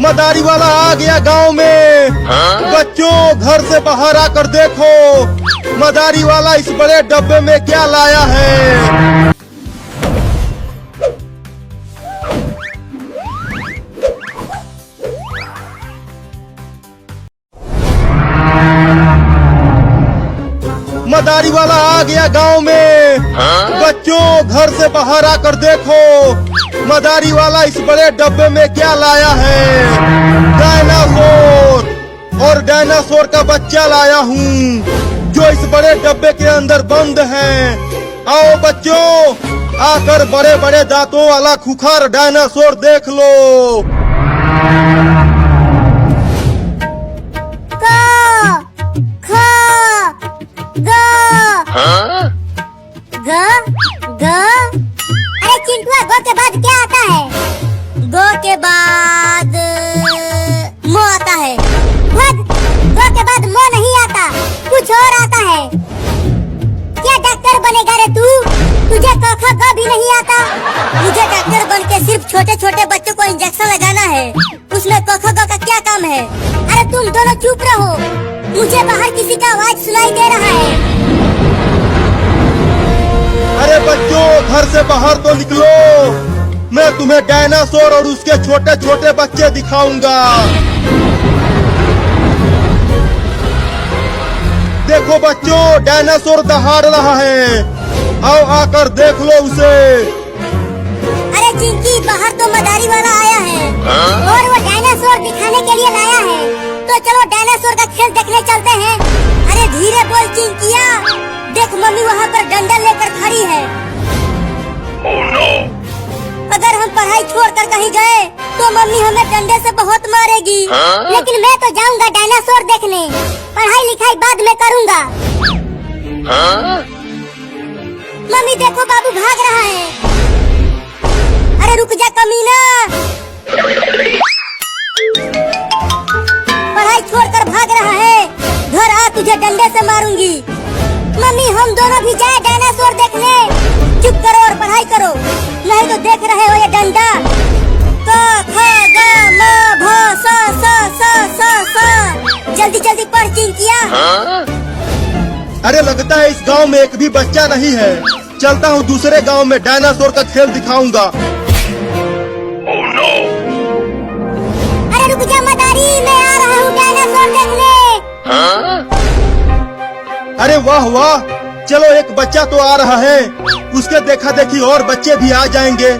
मदारी वाला आ गया गांव में। बच्चों घर से बाहर आकर देखो मदारी वाला इस बड़े डब्बे में क्या लाया है। मदारी वाला आ गया गांव में। बच्चों घर से बाहर आकर देखो मदारी वाला इस बड़े डब्बे में क्या लाया है। डायनासोर और डायनासोर का बच्चा लाया हूँ जो इस बड़े डब्बे के अंदर बंद है। आओ बच्चों आकर बड़े बड़े दांतों वाला खुखार डायनासोर देख लो। अरे चिंटुआ गो के बाद क्या आता है? गो के बाद मो आता है। गो के बाद मो नहीं आता, कुछ और आता है। क्या डॉक्टर बनेगा रे तू? तुझे क ख ग भी नहीं आता? मुझे डॉक्टर बन के सिर्फ छोटे छोटे बच्चों को इंजेक्शन लगाना है, उसमें क ख ग का क्या काम है? अरे तुम दोनों चुप रहो, मुझे बाहर किसी का आवाज सुनाई दे रहा है। अरे बच्चों घर से बाहर तो निकलो, मैं तुम्हें डायनासोर और उसके छोटे छोटे बच्चे दिखाऊंगा। देखो बच्चों डायनासोर दहाड़ रहा है, आओ आकर देख लो उसे। अरे चिंकी बाहर तो मदारी वाला आया है और वो डायनासोर दिखाने के लिए लाया है, तो चलो डायनासोर का खेल देखने चलते हैं। अरे धीरे बोल चिंकिया, देख मम्मी वहाँ पर डंडा लेकर खड़ी है। Oh no! अगर हम पढ़ाई छोड़कर कहीं गए तो मम्मी हमें डंडे से बहुत मारेगी। लेकिन मैं तो जाऊंगा डायनासोर देखने, पढ़ाई लिखाई बाद में करूंगा। मम्मी देखो बाबू भाग रहा है। अरे रुक जा कमीना, पढ़ाई छोड़कर भाग रहा है, घर आ तुझे डंडे से मारूंगी। मम्मी हम दोनों भी जाए डायनासोर देखने। चुप करो और पढ़ाई करो, नहीं तो देख रहे हो ये डंडा। क ख ग म भ स स स स स जल्दी जल्दी पढ़ चिंकिया। अरे लगता है इस गांव में एक भी बच्चा नहीं है, चलता हूँ दूसरे गांव में डायनासोर का खेल दिखाऊंगा। Oh no! अरे रुक जा मदारी, मैं आ रहा हूँ डायनासोर देखने। अरे वाह वाह, चलो एक बच्चा तो आ रहा है, उसके देखा देखी और बच्चे भी आ जाएंगे।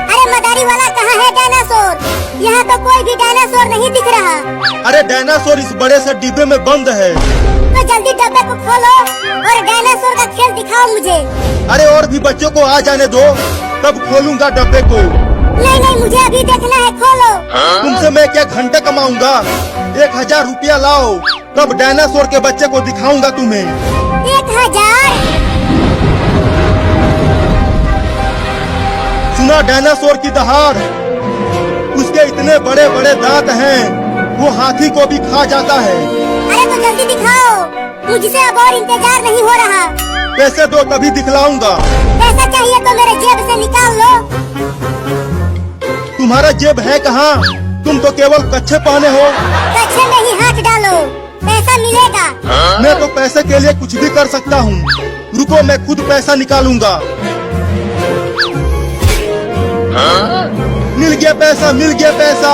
अरे मदारी वाला कहाँ है डायनासोर? यहाँ तो कोई भी डायनासोर नहीं दिख रहा। अरे डायनासोर इस बड़े से डिब्बे में बंद है। तो जल्दी डब्बे को खोलो और डायनासोर का खेल दिखाओ मुझे। अरे और भी बच्चों को आ जाने दो, तब खोलूंगा डब्बे को। नहीं नहीं मुझे अभी देखना है, खोलो। तुमसे मैं क्या घंटे कमाऊंगा? 1000 रुपया लाओ, तब डायनासोर के बच्चे को दिखाऊंगा तुम्हें। 1000? सुना डायनासोर की दहाड़, उसके इतने बड़े बड़े दांत हैं, वो हाथी को भी खा जाता है। अरे तो जल्दी दिखाओ, मुझसे अब और इंतजार नहीं हो रहा। पैसे दो तभी दिखलाऊंगा। पैसा चाहिए तो मेरे जेब से निकाल लो। तुम्हारा जेब है कहाँ? तुम तो केवल कच्छे पहने हो। कच्छे में ही हाथ डालो, पैसा मिलेगा। मैं तो पैसे के लिए कुछ भी कर सकता हूँ, रुको मैं खुद पैसा निकालूंगा। मिल गया पैसा, मिल गया पैसा,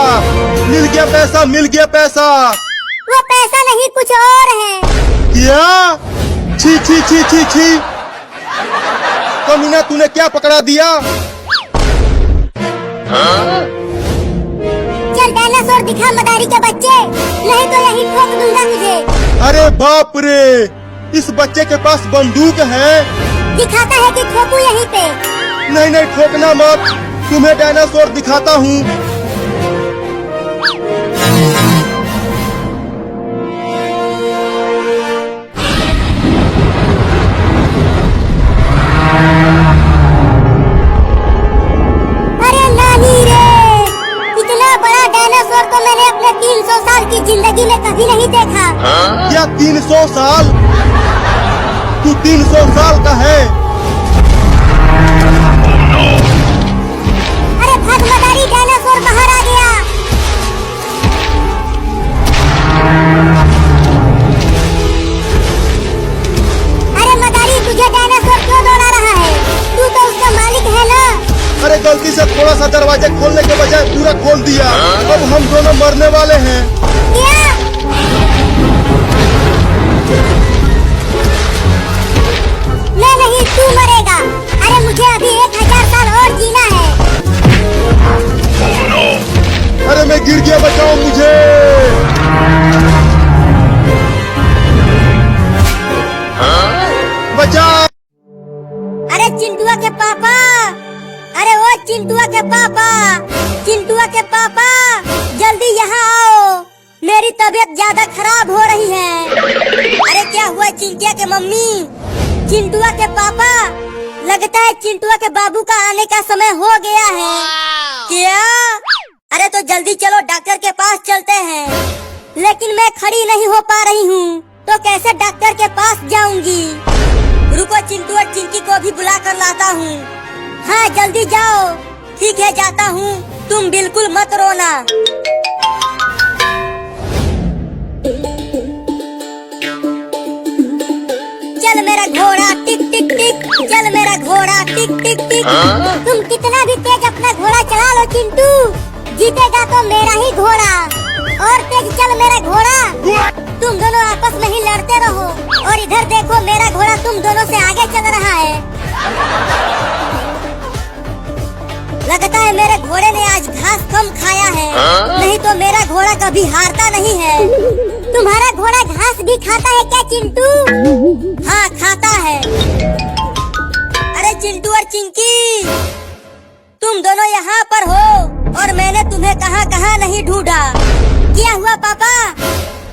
मिल गया पैसा, मिल गया पैसा। वो पैसा नहीं कुछ और है। क्या? छी छी छी छी छी, कमीना तूने क्या पकड़ा दिया? चल डायनासोर दिखा मदारी के बच्चे, नहीं तो यही ठोक दूंगा तुझे। अरे बाप रे, इस बच्चे के पास बंदूक है। दिखाता है कि ठोकू यहीं पे। नहीं नहीं ठोकना मत, तुम्हें डायनासोर दिखाता हूँ। अरे नानी रे, इतना बड़ा डायनासोर तो मैंने अपने 300 साल की जिंदगी में कभी नहीं देखा। क्या 300 साल? तू 300 साल का है? मैंने गलती से थोड़ा सा दरवाजे खोलने के बजाय पूरा खोल दिया। अब हम दोनों मरने वाले हैं। क्या? मैं नहीं, तू मरेगा। अरे मुझे अभी 1000 साल और जीना है। Oh no! अरे मैं गिर गया, बचाओ मुझे। बचाओ। अरे चिंटुआ के पापा, अरे वो चिंटुआ के पापा, चिंटुआ के पापा, जल्दी यहाँ आओ, मेरी तबीयत ज्यादा खराब हो रही है। अरे क्या हुआ चिंटिया के मम्मी? चिंटुआ के पापा, लगता है चिंटुआ के बाबू का आने का समय हो गया है। क्या? अरे तो जल्दी चलो, डॉक्टर के पास चलते हैं। लेकिन मैं खड़ी नहीं हो पा रही हूँ, तो कैसे डॉक्टर के पास जाऊंगी? रुको, चिंटू और चिंकी को भी बुला कर लाता हूँ। हाँ जल्दी जाओ। ठीक है, जाता हूँ, तुम बिल्कुल मत रोना। चल मेरा घोड़ा टिक टिक टिक, चल मेरा घोड़ा टिक टिक टिक। तुम कितना भी तेज अपना घोड़ा चला लो चिंटू, जीतेगा तो मेरा ही घोड़ा। और तेज चल मेरा घोड़ा। तुम दोनों आपस में ही लड़ते रहो। और इधर देखो, मेरा घोड़ा तुम दोनों से आगे चल रहा है। लगता है मेरे घोड़े ने आज घास कम खाया है, नहीं तो मेरा घोड़ा कभी हारता नहीं है। तुम्हारा घोड़ा घास भी खाता है क्या चिंटू? हाँ खाता है। अरे चिंटू और चिंकी, तुम दोनों यहाँ पर हो और मैंने तुम्हें कहाँ कहाँ नहीं ढूंढा। क्या हुआ पापा?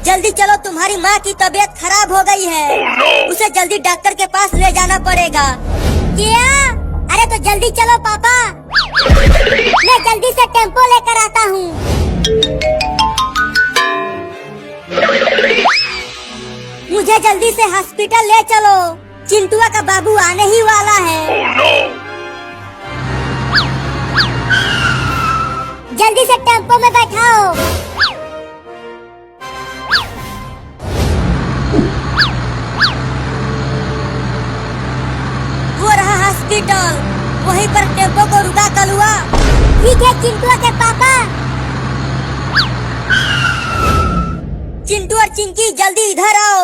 जल्दी चलो, तुम्हारी माँ की तबीयत खराब हो गई है। उसे जल्दी डॉक्टर के पास ले जाना पड़ेगा। क्या? अरे तो जल्दी चलो पापा, मैं जल्दी से टेम्पो लेकर आता हूँ। मुझे जल्दी से हॉस्पिटल ले चलो, चिंटुआ का बाबू आने ही वाला है। Oh no! जल्दी से टेम्पो में बैठाओ। वो रहा हॉस्पिटल, वहीं पर टेम्पो को रुका कलुआ। ठीक है चिंटुआ के पापा। चिंटू और चिंकी जल्दी इधर आओ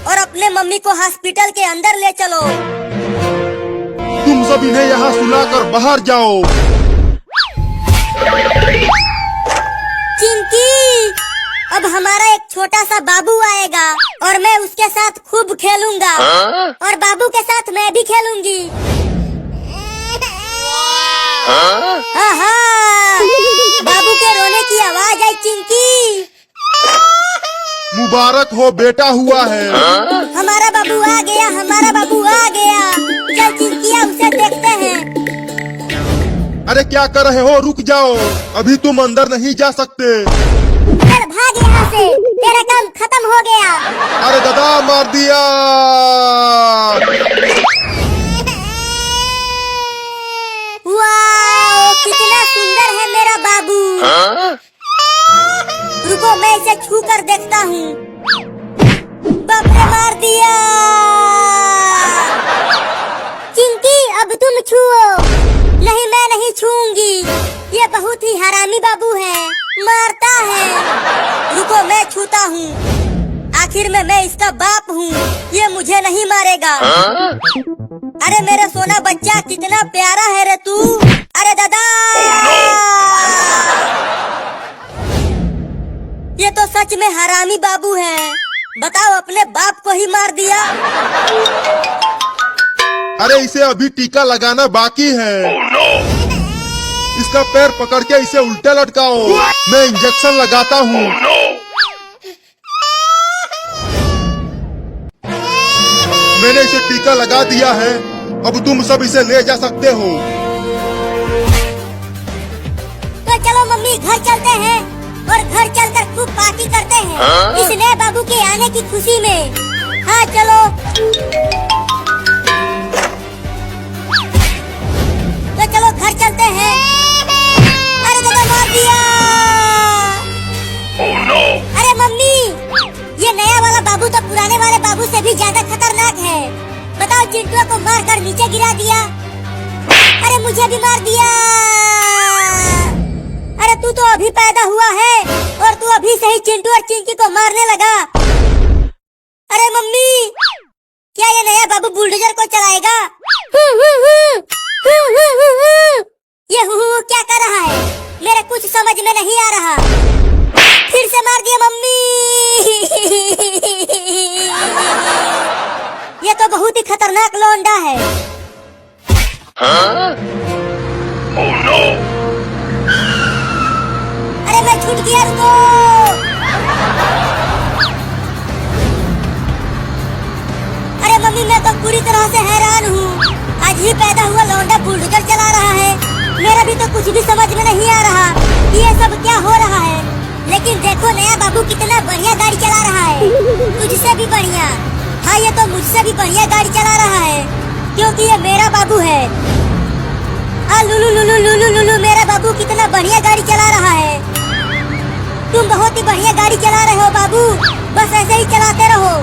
और अपने मम्मी को हॉस्पिटल के अंदर ले चलो। तुम सब इन्हें यहाँ सुलाकर बाहर जाओ। चिंकी, अब हमारा एक छोटा सा बाबू आएगा और मैं उसके साथ खूब खेलूंगा। और बाबू के साथ मैं भी खेलूंगी। हाँ, बाबू के रोने की आवाज आई चिंकी। मुबारक हो, बेटा हुआ है। हमारा बाबू आ गया, हमारा बाबू आ गया। चल चिंकिया, उसे देखते हैं। अरे क्या कर रहे हो, रुक जाओ, अभी तुम अंदर नहीं जा सकते। चल भाग यहाँ से, तेरा काम खत्म हो गया। अरे दादा, मार दिया। वाह, कितना सुंदर है मेरा बाबू। रुको, मैं इसे छू कर देखता हूँ। बाप रे, मार दिया। चिंकी, अब तुम छुओ। नहीं, मैं नहीं छूऊंगी, ये बहुत ही हरामी बाबू है, मारता है। रुको, मैं छूता हूँ, आखिर में मैं इसका बाप हूँ, ये मुझे नहीं मारेगा। अरे मेरा सोना बच्चा, कितना प्यारा है रे तू। अरे दादा, ये तो सच में हरामी बाबू है। बताओ, अपने बाप को ही मार दिया। अरे इसे अभी टीका लगाना बाकी है। Oh no! इसका पैर पकड़ के इसे उल्टे लटकाओ, मैं इंजेक्शन लगाता हूँ। Oh no! मैंने इसे टीका लगा दिया है, अब तुम सब इसे ले जा सकते हो। तो चलो मम्मी, घर चलते हैं और घर चलकर खूब पार्टी करते हैं इस नए बाबू के आने की खुशी में। हाँ चलो। तो चलो घर चलते हैं। अरे दादा, मार दिया। Oh no! अरे मम्मी, ये नया वाला बाबू तो पुराने वाले बाबू से भी ज्यादा खतरनाक है। बताओ, चिंटुआ को मार कर नीचे गिरा दिया। अरे मुझे भी मार दिया। अरे तू तो अभी पैदा हुआ है और तू अभी से ही चिंटू और चिंकी को मारने लगा। अरे मम्मी, क्या ये नया बाबू बुलडोजर को चलाएगा? ये क्या कर रहा है? मेरे कुछ समझ में नहीं आ रहा। फिर से मार दिया मम्मी। ये तो बहुत ही खतरनाक लौंडा है। Oh no! अरे मैं छूट गया, रुको। अरे मम्मी, मैं तो पूरी तरह से हैरान हूँ। आज ही पैदा हुआ लौंडा बुलडोजर चला रहा है। मेरा भी तो कुछ भी समझ में नहीं आ रहा कि ये सब क्या हो रहा है। लेकिन देखो नया बाबू कितना बढ़िया गाड़ी चला रहा है, तुझसे भी बढ़िया। हाँ, ये तो मुझसे भी बढ़िया गाड़ी चला रहा है क्योंकि ये मेरा बाबू है। लुलु लुलु लुलु लुलु, मेरा बाबू कितना बढ़िया गाड़ी चला रहा है। तुम बहुत ही बढ़िया गाड़ी चला रहे हो बाबू, बस ऐसे ही चलाते रहो।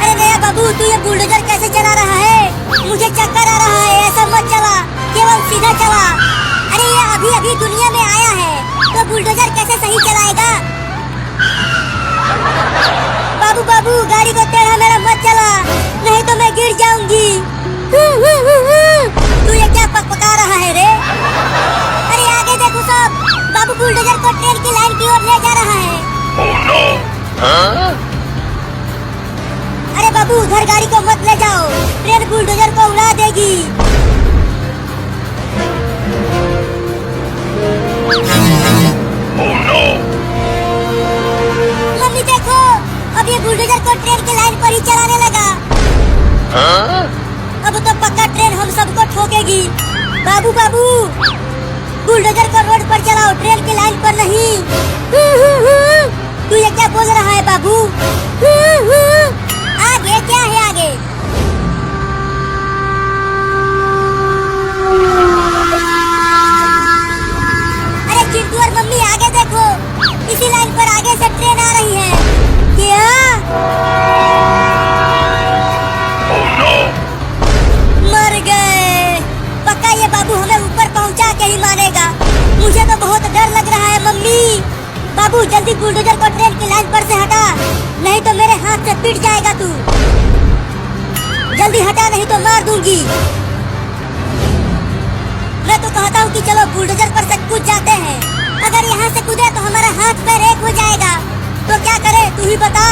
अरे नया बाबू, तू ये बुलडोजर कैसे चला रहा है? मुझे चक्कर आ रहा है। ऐसा मत चला, केवल सीधा चला। अरे ये अभी अभी दुनिया में आया है तो बुलडोजर कैसे सही चलाएगा? बाबू बाबू, गाड़ी को टेढ़ा मेढ़ा मत चला, नहीं तो मैं गिर जाऊंगी। तू ये क्या पकपका रहा है रे? अरे आगे देखो सब, बाबू बुलडोजर को ट्रेन की लाइन की ओर ले जा रहा है। Oh no! Huh? अरे बाबू, उधर गाड़ी को मत ले जाओ, ट्रेन बुलडोजर को उड़ा देगी। Oh no! मम्मी देखो, अब ये बुलडोजर को ट्रेन की लाइन पर ही चलाने लगा। Huh? अब तो पक्का ट्रेन हम सबको ठोकेगी। बाबू बाबू, बुलडोजर को रोड पर चलाओ, ट्रेन की लाइन पर नहीं। तू ये क्या बोल रहा है बाबू? आगे क्या है आगे? अरे चिंटू और मम्मी आगे देखो, इसी लाइन पर आगे से ट्रेन आ रही है। क्या? Oh no! मर गए। पक्का ये बाबू हमें ऊपर पहुंचा के ही मारेगा। मुझे तो बहुत डर लग रहा है मम्मी। बाबू जल्दी बुलडोजर को ट्रेन की लाइन पर से हटा, नहीं तो मेरे हाथ से पिट जाएगा तू। जल्दी हटा, नहीं तो मार दूंगी। मैं तो कहता हूँ कि चलो बुलडोजर पर से कूद जाते हैं। अगर यहाँ से कूदे तो हमारा हाथ पैर एक हो जाएगा। तो क्या करे, तू ही बता।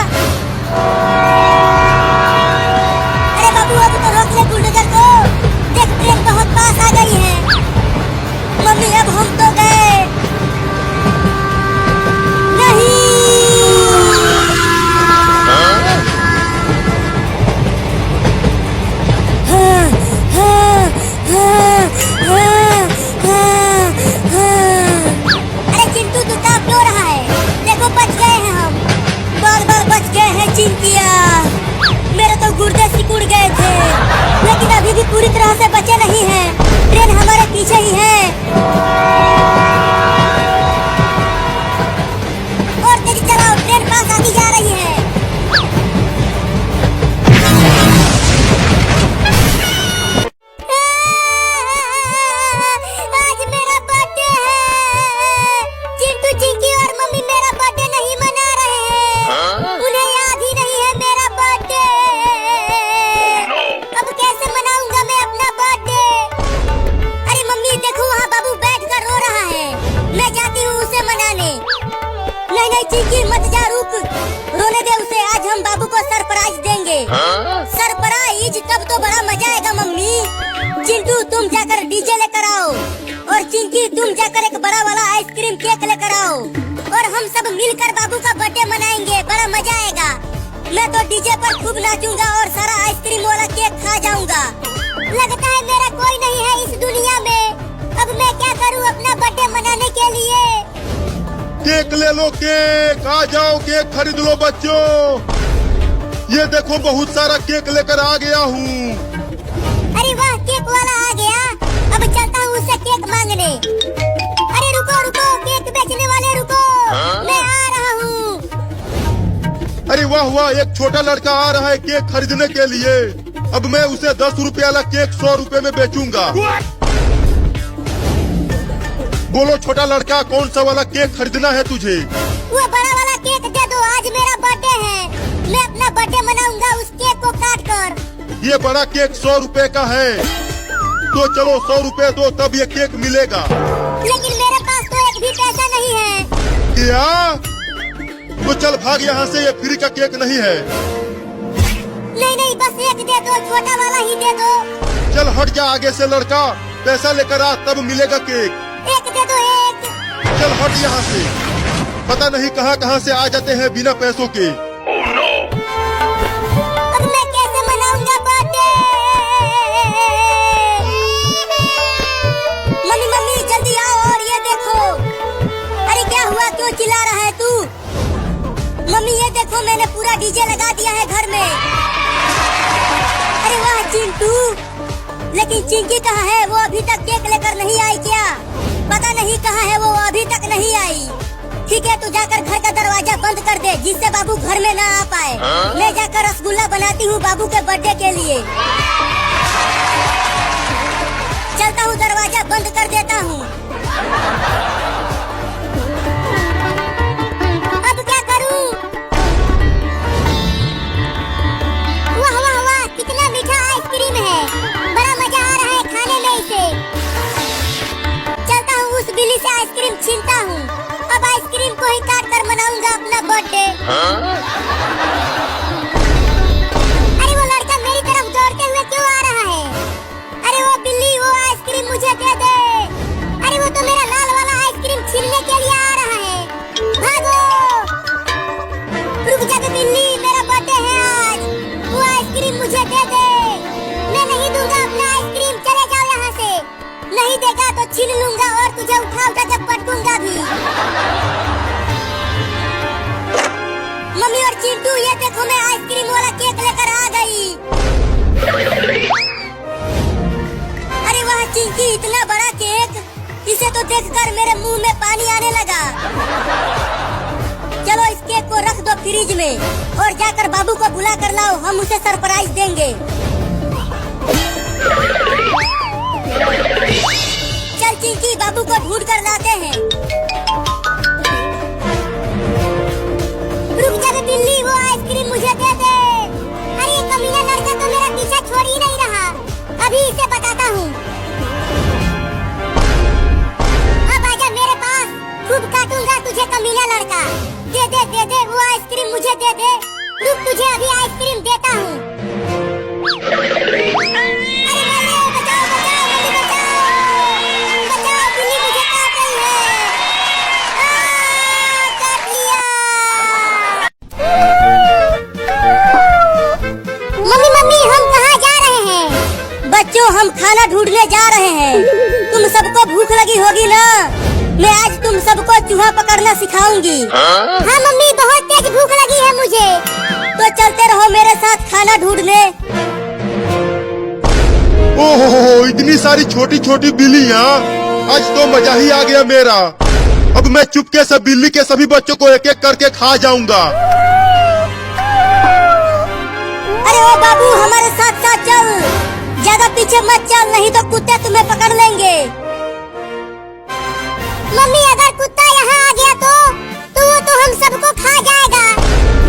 अरे बाबू, अब तो रोक ले बुलडोजर को। देख, ट्रेन बहुत पास आ गई है। मम्मी, अब हम तो गए। पूरी तरह से बचे नहीं हैं, ट्रेन हमारे पीछे ही है। और तेज चलाओ, ट्रेन पास आती जा रही है। आज मेरा बर्थडे है। चिंटू चिंकी और मम्मी मेरा बर्थडे नहीं मना रहे हैं। उन्हें याद ही नहीं है मेरा बर्थडे। अब कैसे मनाऊंगा मैं अपना बर्थडे? अरे मम्मी देखो, वहाँ बाबू बैठकर रो रहा है। मैं जाती हूँ उसे मनाने। नहीं नहीं चिंकी, मत जा, रुक, रोने दे उसे। आज हम बाबू को सरप्राइज देंगे। सरप्राइज? तब तो बड़ा मजा आएगा मम्मी। चिंटू तुम जाकर डीजे लेकर आओ और चिंकी तुम जाकर एक बड़ा वाला आइसक्रीम केक लेकर आओ और हम सब मिलकर बाबू का बर्थडे मनाएंगे। बड़ा मजा आएगा। मैं तो डीजे पर खूब नाचूंगा और सारा आइसक्रीम वाला केक खा जाऊंगा। लगता है मेरा कोई नहीं है इस दुनिया में। अब मैं क्या करूं अपना बर्थडे मनाने के लिए? केक ले लो, केक आ जाओ, केक खरीद लो बच्चों। ये देखो बहुत सारा केक लेकर आ गया हूँ। अरे वाह, केक वाला आ गया। अब चलता हूँ उससे केक मांगने। अरे रुको रुको, केक बेचने वाले रुको, मैं आ रहा हूँ। अरे वाह वाह, एक छोटा लड़का आ रहा है केक खरीदने के लिए। अब मैं उसे 10 रुपए वाला केक 100 रुपए में बेचूंगा। बोलो छोटा लड़का, कौन सा वाला केक खरीदना है तुझे? वो बड़ा वाला केक दे दो, आज मेरा बर्थडे है। मैं अपना बर्थडे मनाऊंगा उस केक को काट कर। ये बड़ा केक 100 रुपए का है, तो चलो 100 रुपए दो तब ये केक मिलेगा। लेकिन मेरे पास तो एक भी पैसा नहीं है। क्या? तो चल भाग यहाँ से, ये फ्री का केक नहीं है। नहीं नहीं, बस एक दे दो, छोटा वाला ही दे दो। चल हट जा आगे से लड़का, पैसा लेकर आ तब मिलेगा केक। एक दे दो, एक। चल हट यहाँ से, पता नहीं कहाँ कहाँ से आ जाते हैं बिना पैसों के। Oh no! अब मैं कैसे मनाऊंगा बर्थडे? मम्मी मम्मी जल्दी आओ और ये देखो। अरे क्या हुआ, क्यों चिल्ला रहा है तू? मम्मी ये देखो, मैंने पूरा डीजे लगा दिया है घर में। अरे वाह चिंटू, लेकिन चिंकी कहाँ है? वो अभी तक केक लेकर नहीं आई क्या? पता नहीं कहाँ है वो, अभी तक नहीं आई। ठीक है, तू जाकर घर का दरवाजा बंद कर दे, जिससे बाबू घर में ना आ पाए। मैं जाकर रसगुल्ला बनाती हूँ बाबू के बर्थडे के लिए। चलता हूँ, दरवाजा बंद कर देता हूँ। अब क्या करूँ? वाह वाह वाह, कितना मीठा आइसक्रीम है। बड़ा मजा आ रहा है खाने में इसे। चलता हूँ, उस बिल्ली से आइसक्रीम छीनता हूँ। अब आइसक्रीम को ही काट कर मनाऊंगा अपना बर्थडे। अरे वो लड़का मेरी तरफ दौड़ते हुए क्यों आ रहा है? अरे वो बिल्ली, वो आइसक्रीम मुझे दे दे। अरे वो तो मेरा लाल वाला आइसक्रीम छीनने के लिए आ रहा है। भागो! रुक जा बे बिल्ली, मेरा बर्थडे है आज। वो आइसक्रीम मुझे दे दे। मैं नहीं दूंगा अपना आइसक्रीम, चले जाओ यहाँ से। नहीं देगा तो छीन लूंगा और तुझे उठा उठा के पटकूंगा भी। मम्मी और चिंटू ये देखो, मैं आइसक्रीम वाला केक लेकर आ गई। अरे वाह चिंकी, इतना बड़ा केक, इसे तो देखकर मेरे मुंह में पानी आने लगा। चलो इस केक को रख दो फ्रिज में और जाकर बाबू को बुला कर लाओ, हम उसे सरप्राइज देंगे। चल चिंकी, बाबू को ढूंढ कर लाते हैं। रुक जा बे बिल्ली, वो आइसक्रीम मुझे दे दे। अरे ये कमीना लड़का तो मेरा पीछा छोड़ ही नहीं रहा। अभी इसे बताता हूँ। अब आजा मेरे पास, खूब काटूंगा तुझे कमीना लड़का। दे दे दे दे, वो आइसक्रीम मुझे दे दे। रुक, तुझे अभी आइसक्रीम देता हूँ। अरे मम्मी बचाओ बचाओ, मम्मी बचाओ बचाओ, बिल्ली मुझे काट रही है। काट लिया। मम्मी मम्मी, हम कहाँ जा रहे हैं? बच्चों, हम खाना ढूंढने जा रहे हैं। तुम सबको भूख लगी होगी ना? मैं आज तुम सबको चूहा पकड़ना सिखाऊंगी। हाँ मम्मी, बहुत तेज भूख लगी है मुझे। तो चलते रहो मेरे साथ खाना ढूंढने। ओहो, इतनी सारी छोटी छोटी बिल्लियाँ, आज तो मजा ही आ गया मेरा। अब मैं चुपके से बिल्ली के सभी बच्चों को एक एक करके खा जाऊंगा। अरे ओ बाबू, हमारे साथ साथ चल, ज्यादा पीछे मत चल, नहीं तो कुत्ते तुम्हें पकड़ लेंगे। मम्मी, अगर कुत्ता यहाँ आ गया तो वो तो हम सबको खा जाएगा।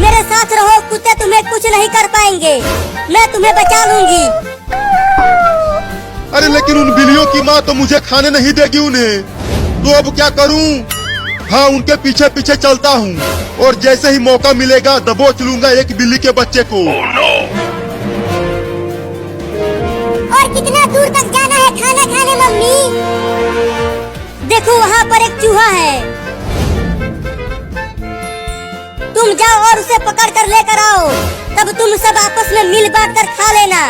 मेरे साथ रहो, कुत्ते तुम्हें कुछ नहीं कर पाएंगे, मैं तुम्हें बचा लूंगी। अरे लेकिन उन बिल्लियों की माँ तो मुझे खाने नहीं देगी उन्हें, तो अब क्या करूं? हाँ, उनके पीछे पीछे चलता हूँ और जैसे ही मौका मिलेगा दबोच लूंगा एक बिल्ली के बच्चे को। Oh no! और कितना दूर तक जाना है खाना खाने मम्मी? देखो वहाँ पर एक चूहा है, तुम जाओ और उसे पकड़ कर लेकर आओ, तब तुम सब आपस में मिल बांट कर खा लेना।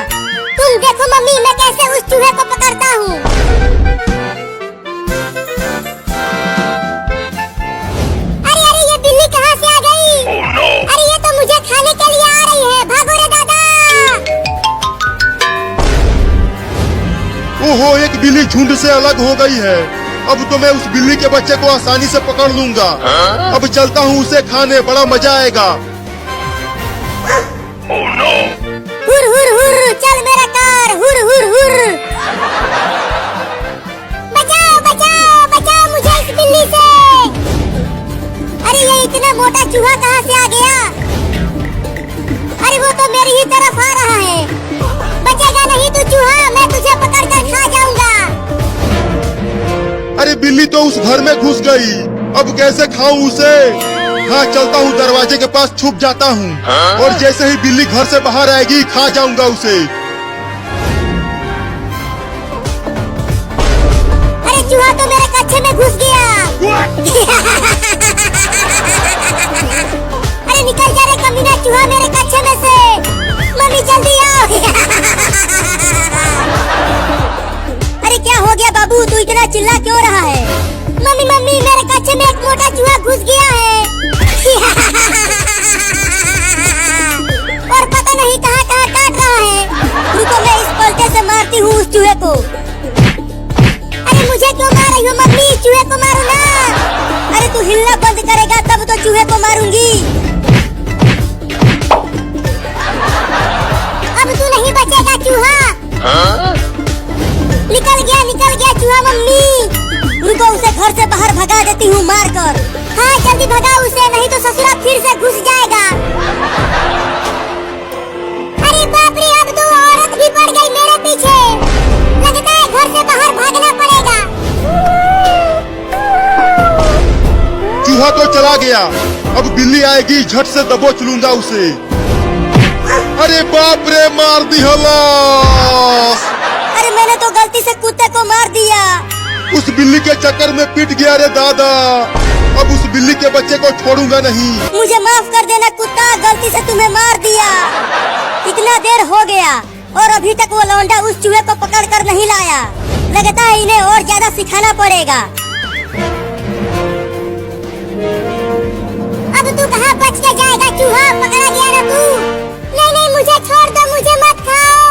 तुम देखो मम्मी, मैं कैसे उस चूहे को पकड़ता हूँ। अरे अरे, ये बिल्ली कहाँ से आ गई? Oh no! अरे ये तो मुझे खाने के लिए आ रही है, भागो रे दादा। ओहो, एक बिल्ली झुंड से अलग हो गई है। अब तो मैं उस बिल्ली के बच्चे को आसानी से पकड़ लूंगा। अब चलता हूँ उसे खाने, बड़ा मजा आएगा। Oh no! हुर हुर हुर चल मेरा कार हुर हुर हुर। बचाओ बचाओ बचाओ मुझे इस बिल्ली से। अरे ये इतना मोटा चूहा कहाँ से आ गया? अरे वो तो मेरी ही तरफ आ रहा है। बचेगा नहीं तू चूहा, मैं तुझे पकड़ कर खा जाऊंगा। अरे बिल्ली तो उस घर में घुस गई, अब कैसे खाऊं उसे? हाँ चलता हूँ, दरवाजे के पास छुप जाता हूँ और जैसे ही बिल्ली घर से बाहर आएगी खा जाऊंगा उसे। अरे चूहा तो मेरे कच्चे में घुस गया। अरे निकल जा रे कमीना चूहा मेरे कच्चे में से। मम्मी जल्दी आओ। अरे क्या हो गया बाबू, तू इतना चिल्ला क्यों रहा है? मम्मी मम्मी मेरे कच्चे में एक मोटा चूहा घुस गया है। और पता नहीं कहाँ कहाँ काट रहा है। रुको मैं इस पलटे से मारती हूँ उस चूहे को। अरे मुझे क्यों मार रही हो मम्मी, चूहे को मारो ना। अरे तू हिलना बंद करेगा तब तो चूहे को मारूंगी। अब तू नहीं बचेगा चूहा। Huh? निकल गया चूहा मम्मी। रुको उसे घर से बाहर भगा देती हूँ मार कर। हाँ जल्दी भगा उसे, नहीं तो ससुरा फिर से घुस जाएगा। अरे बाप रे, अब तो औरत भी पड़ गई मेरे पीछे। लगता है घर से बाहर भागना पड़ेगा। चूहा तो चला गया, अब बिल्ली आएगी झट से दबोच लूंगा उसे। अरे बाप रे, मार दी हलास। अरे मैंने तो गलती से कुत्ते को मार दिया। उस बिल्ली के चक्कर में पिट गया रे दादा, अब उस बिल्ली के बच्चे को छोड़ूंगा नहीं। मुझे माफ कर देना कुत्ता, गलती से तुम्हें मार दिया। इतना देर हो गया और अभी तक वो लौंडा उस चूहे को पकड़ कर नहीं लाया। लगता है इन्हें और ज्यादा सिखाना पड़ेगा। अब तू कहाँ बच के जाएगा चूहा, पकड़ा गया ना तू। नहीं नहीं मुझे छोड़ दो, मुझे मत खाओ।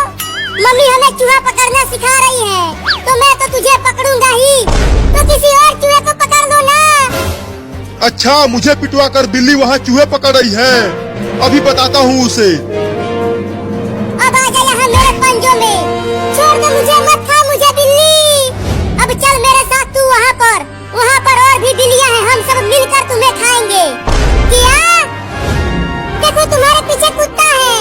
मम्मी हमें चूहा पकड़ना सिखा रही है, तो मैं तो तुझे पकड़ूंगा ही। तो किसी और चूहे को पकड़ लो ना। अच्छा, मुझे पिटवा कर बिल्ली वहाँ चूहे पकड़ रही है, अभी बताता हूँ उसे। अब आ जा यहाँ मेरे पंजों में। छोड़ दो मुझे, मत खा मुझे बिल्ली। अब चल मेरे साथ तू वहाँ पर और भी बिल्लियाँ हैं, हम सब मिलकर तुम्हें खाएंगे। क्या? देखो तुम्हारे पीछे कुत्ता है।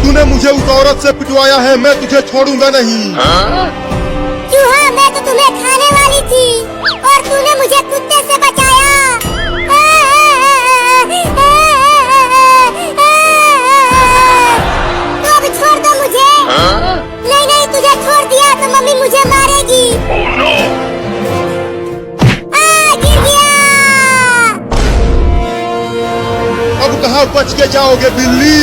तूने मुझे उस औरत से पिटवाया है, मैं तुझे छोड़ूंगा नहीं। Huh? चूहा मैं तो तुम्हें खाने वाली थी और तूने मुझे कुत्ते से बचाया। तो अब छोड़ दो मुझे। Huh? नहीं नहीं तुझे छोड़ दिया तो मम्मी मुझे मारेगी। Oh no! गिर गया। अब कहाँ बच के जाओगे बिल्ली?